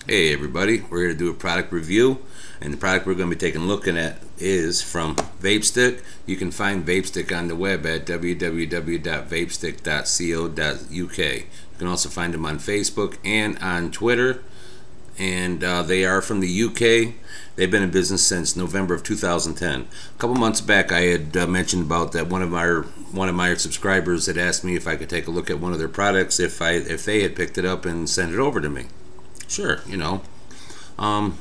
Hey everybody, we're here to do a product review, and the product we're going to be taking a look at is from Vapestick. You can find Vapestick on the web at www.vapestick.co.uk. You can also find them on Facebook and on Twitter, and they are from the UK. They've been in business since November of 2010. A couple months back I had mentioned about that one of my subscribers had asked me if I could take a look at one of their products if they had picked it up and sent it over to me. Sure, kind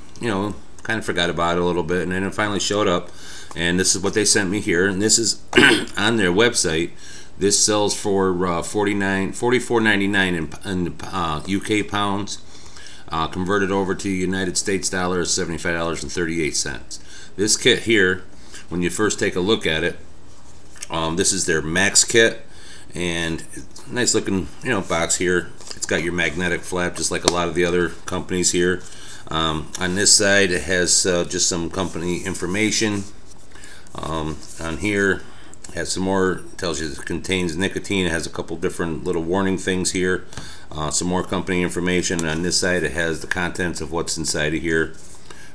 of forgot about it a little bit, and then it finally showed up, and this is what they sent me here, and this is on their website. This sells for $44.99 in UK pounds, converted over to United States dollars, $75.38. This kit here, when you first take a look at it, this is their Max kit, and nice looking box here. It's got your magnetic flap just like a lot of the other companies here. On this side it has just some company information. On here it has some more, tells you it contains nicotine. It has a couple different little warning things here. Some more company information. And on this side it has the contents of what's inside of here,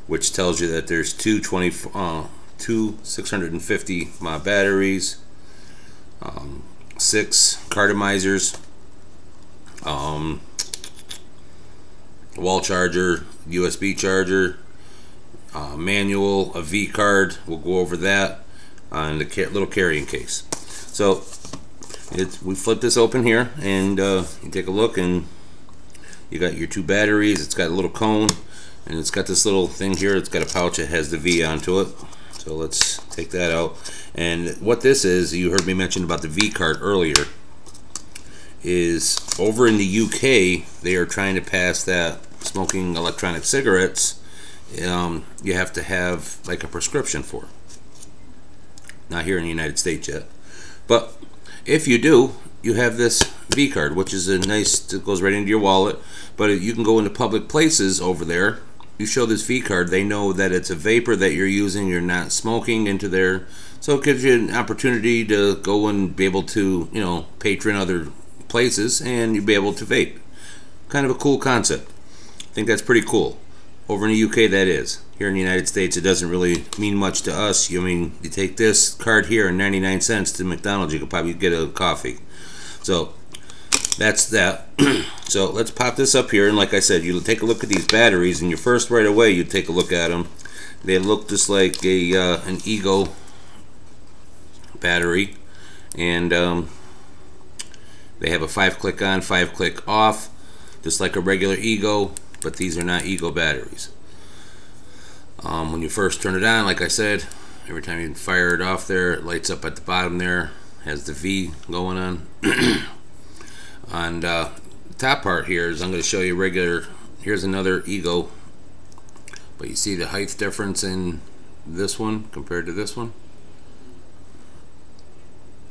which tells you that there's two 650 mAh batteries, 6 cartomizers, wall charger, USB charger, manual, a V card. We'll go over that, and the little carrying case. So we flip this open here, and you take a look, and you got your 2 batteries. It's got a little cone, and it's got this little thing here. It's got a pouch that has the V onto it. So let's take that out. And what this is, you heard me mention about the V card earlier, is over in the UK they are trying to pass that smoking electronic cigarettes you have to have like a prescription for. Not here in the United States yet, but if you do, you have this V card, which is a nice, it goes right into your wallet, but you can go into public places over there. You show this V card, they know that it's a vapor that you're using, you're not smoking into there, so it gives you an opportunity to go and be able to patron other places, and you'll be able to vape. Kind of a cool concept. I think that's pretty cool. Over in the UK that is. Here in the United States it doesn't really mean much to us. You take this card here and 99 cents to McDonald's, you could probably get a coffee. So that's that. So let's pop this up here, and like I said, you take a look at these batteries, and right away you take a look at them. They look just like an Ego battery, and they have a 5-click on, 5-click off, just like a regular Ego, but these are not Ego batteries. When you first turn it on, like I said, every time you fire it off there, it lights up at the bottom there, has the V going on. And the top part here is, I'm going to show you here's another Ego, but you see the height difference in this one compared to this one.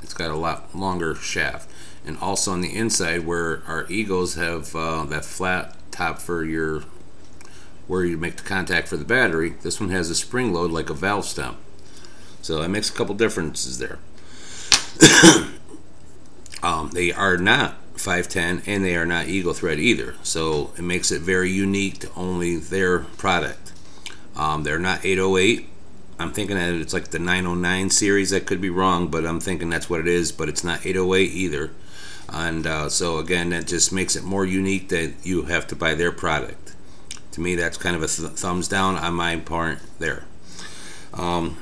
It's got a lot longer shaft. And also on the inside, where our Egos have that flat top for where you make the contact for the battery, this one has a spring load like a valve stem. So that makes a couple differences there. They are not 510, and they are not Ego thread either. So it makes it very unique to only their product. They're not 808. I'm thinking that it's like the 909 series. I could be wrong, but I'm thinking that's what it is, but it's not 808 either. And so again, that just makes it more unique that you have to buy their product. To me, that's kind of a thumbs down on my part there. And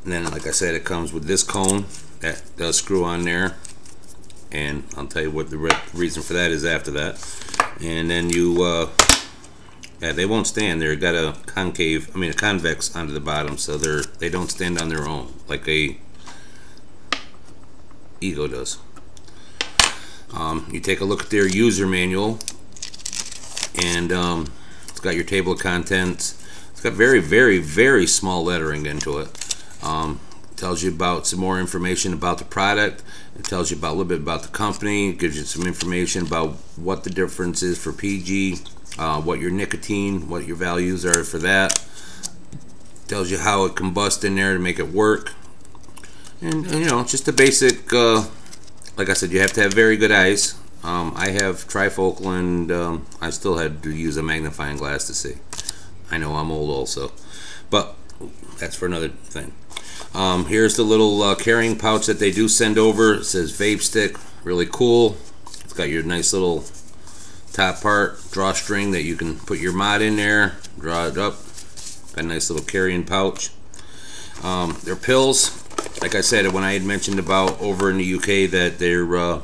then, like I said, it comes with this cone that does screw on there, and I'll tell you what the reason for that is after that. And then yeah, they won't stand. They've got a convex onto the bottom, so they don't stand on their own like a Ego does. You take a look at their user manual, and it's got your table of contents. It's got very, very, very small lettering into it. Tells you about some more information about the product. It tells you about a little bit about the company. It gives you some information about what the difference is for PG, what your nicotine, what your values are for that. Tells you how it combusts in there to make it work. And just a basic, like I said, you have to have very good eyes. I have trifocal, and I still had to use a magnifying glass to see. I know I'm old also, but that's for another thing. Here's the little carrying pouch that they do send over. It says Vapestick, really cool. It's got your nice little top part, drawstring that you can put your mod in there, draw it up. Got a nice little carrying pouch. Their pills, like I said, when I had mentioned about over in the UK that they're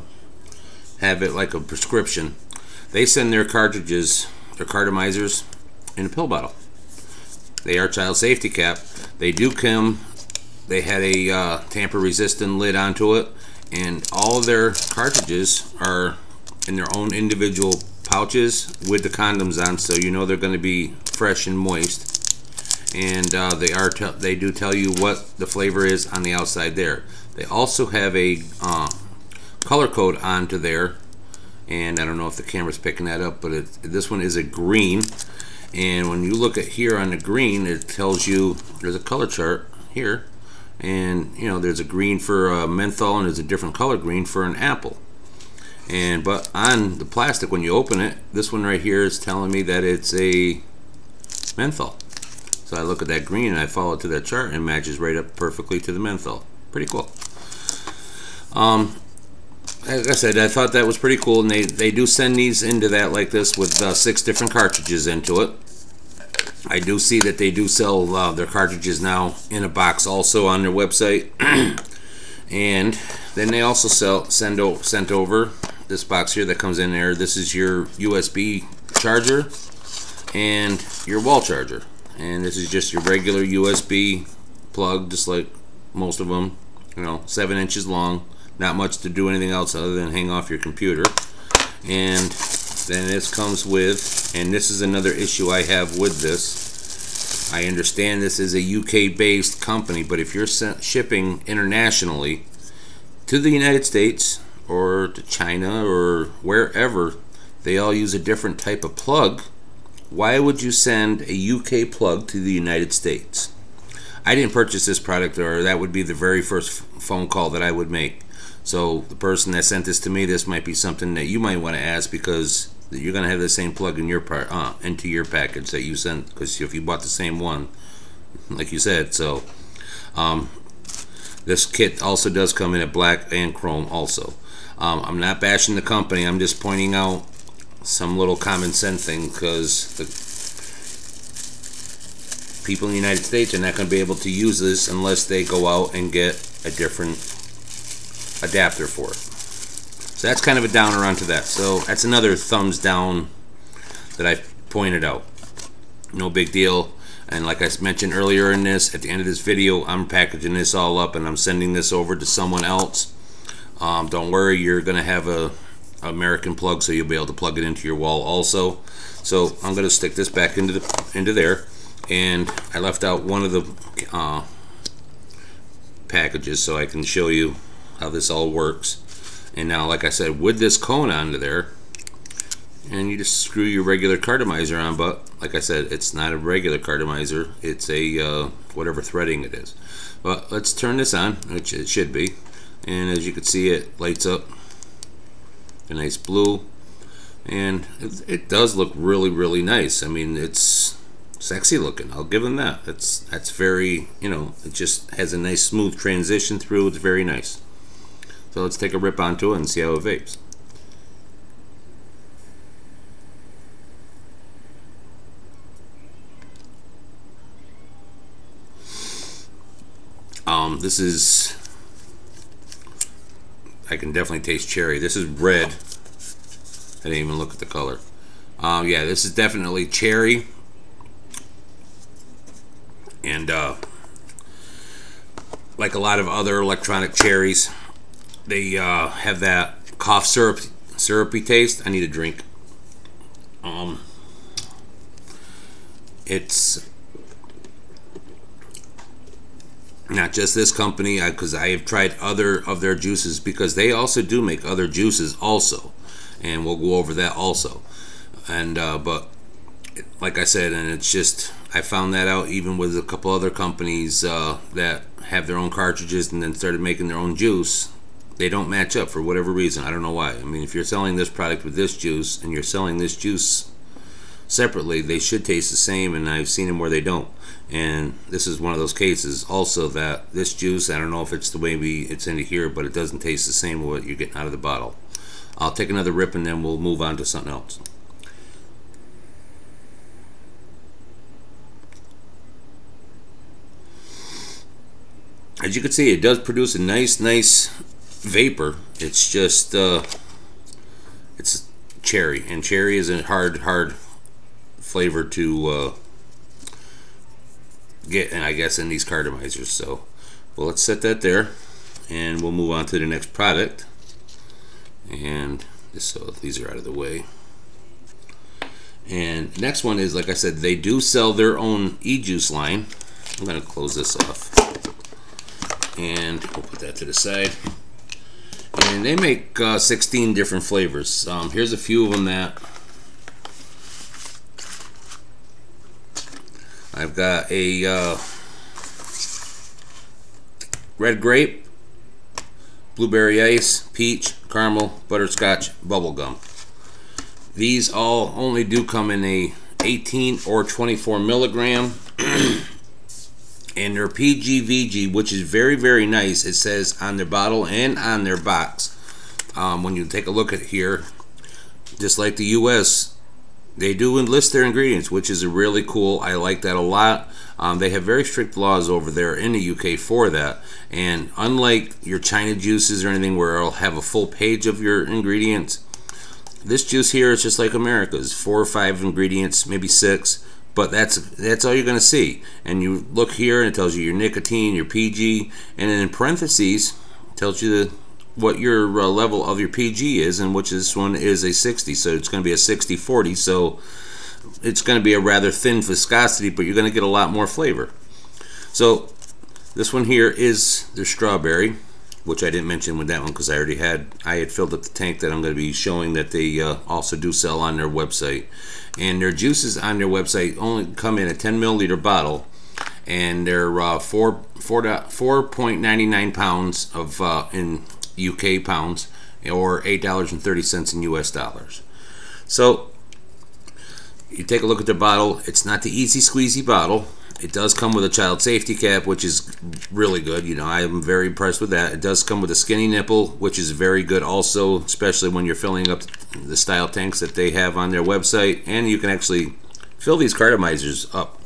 have it like a prescription, they send their cartridges, their cartomizers, in a pill bottle. They are child safety cap. They do come. They had a tamper-resistant lid onto it, and all their cartridges are in their own individual pouches with the condoms on, so you know they're going to be fresh and moist. And they do tell you what the flavor is on the outside there. They also have a color code onto there, and I don't know if the camera's picking that up, but this one is a green. And when you look at here on the green, it tells you there's a color chart here, and you know there's a green for menthol, and there's a different color green for an apple. And but on the plastic, when you open it, this one right here is telling me that it's a menthol. So I look at that green and I follow it to that chart, and it matches right up perfectly to the menthol. Pretty cool. Like I said, I thought that was pretty cool, and they do send these into that like this with 6 different cartridges into it. I do see that they do sell their cartridges now in a box also on their website. And then they also sent over this box here that comes in there. This is your USB charger and your wall charger. And this is just your regular USB plug, just like most of them, you know, 7 inches long. Not much to do anything else other than hang off your computer. And then this comes with, and this is another issue I have with this. I understand this is a UK based company, but if you're shipping internationally to the United States or to China or wherever, they all use a different type of plug. Why would you send a UK plug to the United States? I didn't purchase this product, or that would be the very first phone call that I would make. So the person that sent this to me, this might be something that you might want to ask, because you're going to have the same plug in your into your package that you sent, because if you bought the same one, like you said. So this kit also does come in a black and chrome also. I'm not bashing the company, I'm just pointing out some little common sense thing, because the people in the United States are not going to be able to use this unless they go out and get a different adapter for it. So that's kind of a downer onto that. So that's another thumbs down that I pointed out. No big deal. And like I mentioned earlier in this, at the end of this video, I'm packaging this all up and I'm sending this over to someone else. Don't worry, you're going to have a American plug, so you'll be able to plug it into your wall also. So I'm going to stick this back into there. And I left out one of the packages so I can show you how this all works. And now, like I said, with this cone onto there, and you just screw your regular cartomizer on, but like I said, it's not a regular cartomizer, it's a whatever threading it is. But let's turn this on, which it should be, and as you can see, it lights up a nice blue, and it does look really nice. I mean, it's sexy looking, I'll give them that. That's very, you know, it just has a nice smooth transition through. It's very nice. So let's take a rip onto it and see how it vapes. This is, I can definitely taste cherry. This is red. I didn't even look at the color. Yeah, this is definitely cherry. And like a lot of other electronic cherries, they have that cough syrupy taste. I need a drink. It's not just this company, because I have tried other of their juices, because they also do make other juices also, and we'll go over that also. And but like I said, and it's just, I found that out even with a couple other companies that have their own cartridges and then started making their own juice. they don't match up for whatever reason. I don't know why. I mean, if you're selling this product with this juice and you're selling this juice separately, they should taste the same, and I've seen them where they don't. And this is one of those cases also that this juice, I don't know if it's the way it's into here, but it doesn't taste the same with what you're getting out of the bottle. I'll take another rip and then we'll move on to something else. As you can see, it does produce a nice vapor. It's just it's cherry, and cherry is a hard flavor to get, and I guess in these cartomizers. So, well, let's set that there, and we'll move on to the next product. And just so these are out of the way. And next one is, like I said, they do sell their own e-juice line. I'm going to close this off, and we'll put that to the side. And they make 16 different flavors. Here's a few of them that I've got: a red grape, blueberry ice, peach, caramel, butterscotch, bubblegum. These all only do come in a 18 or 24 milligram. And they're PGVG, which is very nice. It says on their bottle and on their box. When you take a look at here, just like the US, they do enlist their ingredients, which is really cool. I like that a lot. They have very strict laws over there in the UK for that. And unlike your China juices or anything where it'll have a full page of your ingredients, this juice here is just like America's. 4 or 5 ingredients, maybe 6. But that's all you're going to see. And you look here and it tells you your nicotine, your PG, and then in parentheses it tells you what your level of your PG is, and which this one is a 60. So it's going to be a 60-40. So it's going to be a rather thin viscosity, but you're going to get a lot more flavor. So this one here is their strawberry, which I didn't mention with that one because I had filled up the tank that I'm going to be showing that they also do sell on their website. And their juices on their website only come in a 10 milliliter bottle, and they're 4.99 pounds of in UK pounds, or $8.30 in US dollars. So you take a look at the bottle. It's not the easy squeezy bottle. It does come with a child safety cap, which is really good. You know, I am very impressed with that. It does come with a skinny nipple, which is very good also, especially when you're filling up the style tanks that they have on their website. And you can actually fill these cartomizers up.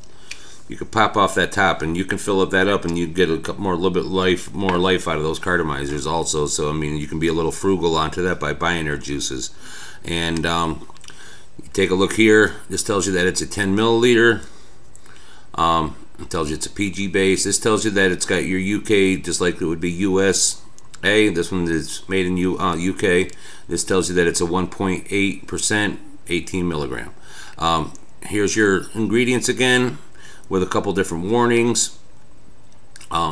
You can pop off that top, and you can fill up that up, and you get a little bit more life out of those cartomizers also. So I mean, you can be a little frugal onto that by buying their juices. And you take a look here. This tells you that it's a 10 milliliter. It tells you it's a PG base. This tells you that it's got your UK, just like it would be USA. This one is made in UK. This tells you that it's a 1.8%, 18 milligram. Here's your ingredients again, with a couple different warnings.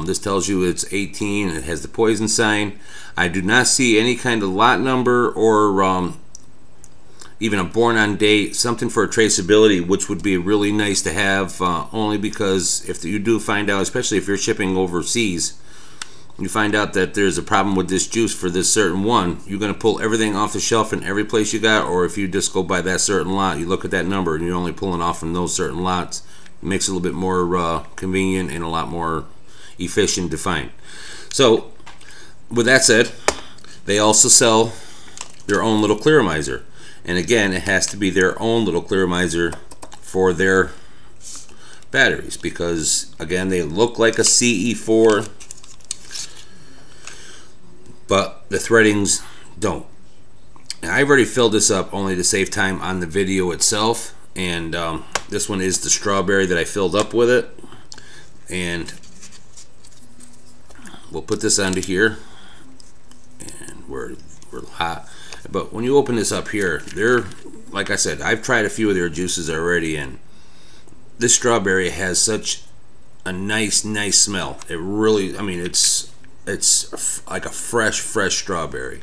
This tells you it's 18. It has the poison sign. I do not see any kind of lot number or even a born on date, something for a traceability, which would be really nice to have, only because if you do find out, especially if you're shipping overseas, you find out that there's a problem with this juice for this certain one, you're going to pull everything off the shelf in every place you got. Or if you just go by that certain lot, you look at that number and you're only pulling off from those certain lots. It makes it a little bit more convenient and a lot more efficient to find. So with that said, they also sell their own little clearomizer. And again, it has to be their own little clearomizer for their batteries, because again, they look like a CE4, but the threadings don't. And I've already filled this up only to save time on the video itself. And this one is the strawberry that I filled up with it. And we'll put this onto here. And we're hot. But when you open this up here, they're, like I said, I've tried a few of their juices already, and this strawberry has such a nice smell. It really, I mean, it's like a fresh strawberry.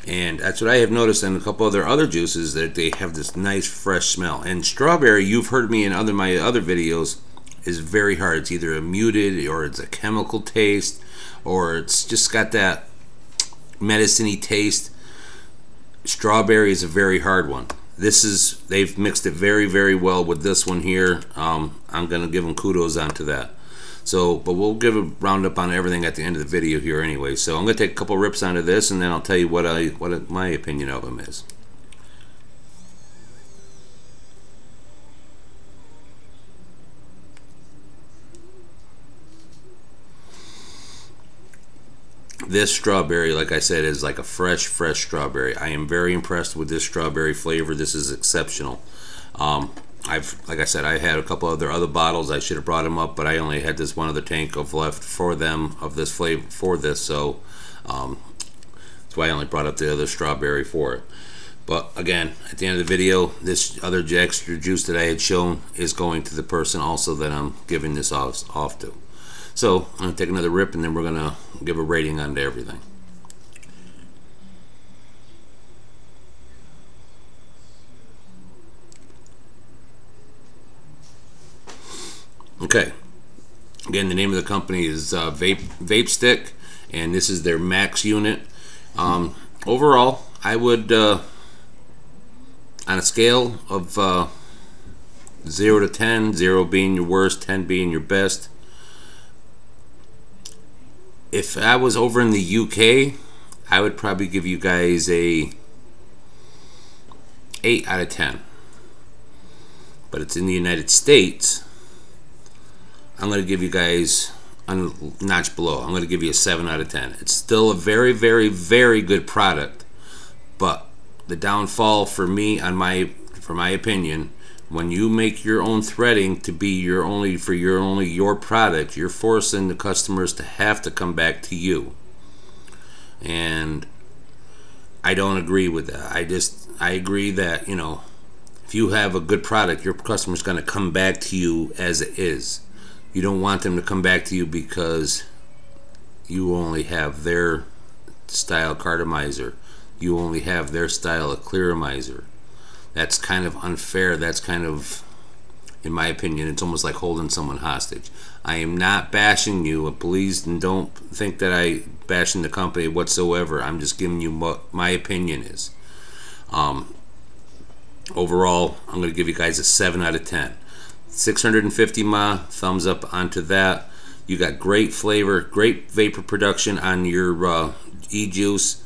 And that's what I have noticed in a couple of their other juices, that they have this nice fresh smell. And strawberry, you've heard me in my other videos, is very hard. It's either a muted, or it's a chemical taste, or it's just got that medicine-y taste. Strawberry is a very hard one. They've mixed it very, very well with this one here. I'm gonna give them kudos onto that. So, but we'll give a roundup on everything at the end of the video here anyway. So I'm gonna take a couple rips onto this, and then I'll tell you what my opinion of them is. This strawberry, like I said, is like a fresh strawberry. I am very impressed with this strawberry flavor. This is exceptional. Like I said, I had a couple other bottles. I should have brought them up, but I only had this one other tank of left for them of this flavor for this. So that's why I only brought up the other strawberry for it. But again, at the end of the video, this other extra juice that I had shown is going to the person also that I'm giving this off to. So I'm going to take another rip, and then we're going to give a rating on everything. Okay. Again, the name of the company is Vapestick, and this is their max unit. Overall, I would, on a scale of 0 to 10, 0 being your worst, 10 being your best, if I was over in the UK, I would probably give you guys a 8 out of 10. But it's in the United States, I'm going to give you guys a notch below. I'm going to give you a 7 out of 10. It's still a very, very, very good product, but the downfall for me, for my opinion, when you make your own threading to be your product, you're forcing the customers to have to come back to you, and I don't agree with that. I agree that, you know, if you have a good product, your customer's going to come back to you as it is. You don't want them to come back to you because you only have their style cartomizer, you only have their style of clearomizer. That's kind of unfair. That's kind of, in my opinion, it's almost like holding someone hostage. I am not bashing you, please, and don't think that I bashing the company whatsoever. I'm just giving you what my opinion is. Overall, I'm going to give you guys a 7 out of 10. 650 mAh, thumbs up onto that. You got great flavor, great vapor production on your e-juice.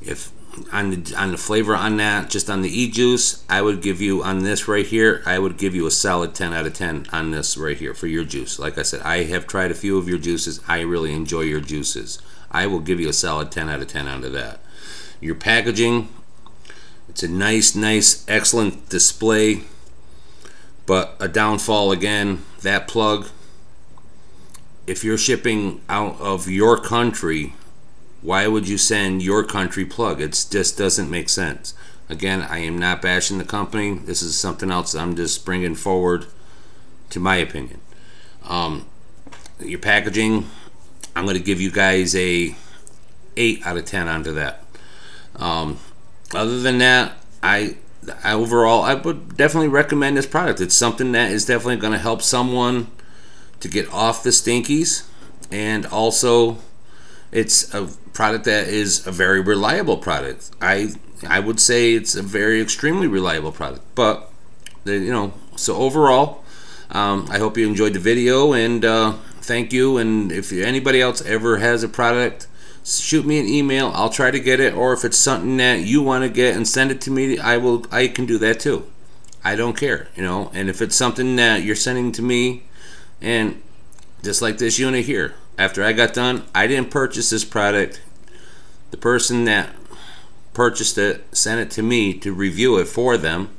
If on the flavor on that, just on the e-juice, I would give you, on this right here, I would give you a solid 10 out of 10 on this right here for your juice. Like I said, I have tried a few of your juices. I really enjoy your juices. I will give you a solid 10 out of 10 onto that. Your packaging, it's a nice, excellent display, but a downfall again, that plug, if you're shipping out of your country, why would you send your country plug? It just doesn't make sense. Again, I am not bashing the company. This is something else I'm just bringing forward to my opinion. Your packaging, I'm going to give you guys a 8 out of 10 onto that. Other than that, overall, I would definitely recommend this product. It's something that is definitely going to help someone to get off the stinkies, and also it's a product that is a very reliable product. I would say it's a very extremely reliable product. But you know, so overall, I hope you enjoyed the video, and thank you. And if anybody else ever has a product, shoot me an email. I'll try to get it, or if it's something that you want to get and send it to me, I can do that too. I don't care, you know. And if it's something that you're sending to me, and just like this unit here, after I got done, I didn't purchase this product. The person that purchased it sent it to me to review it for them.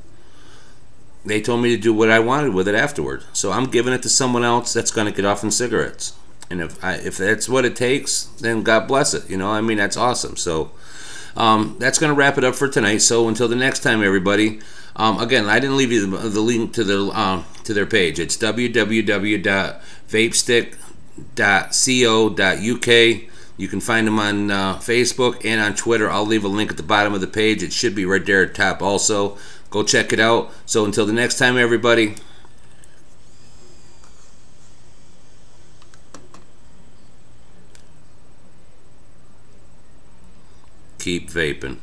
They told me to do what I wanted with it afterward. So I'm giving it to someone else that's going to get off on cigarettes. And if that's what it takes, then God bless it. You know, I mean, that's awesome. So that's going to wrap it up for tonight. So until the next time, everybody. Again, I didn't leave you the link to their page. It's www.vapestick.co.uk. You can find them on Facebook and on Twitter. I'll leave a link at the bottom of the page. It should be right there at top also. Go check it out. So until the next time, everybody. keep vaping.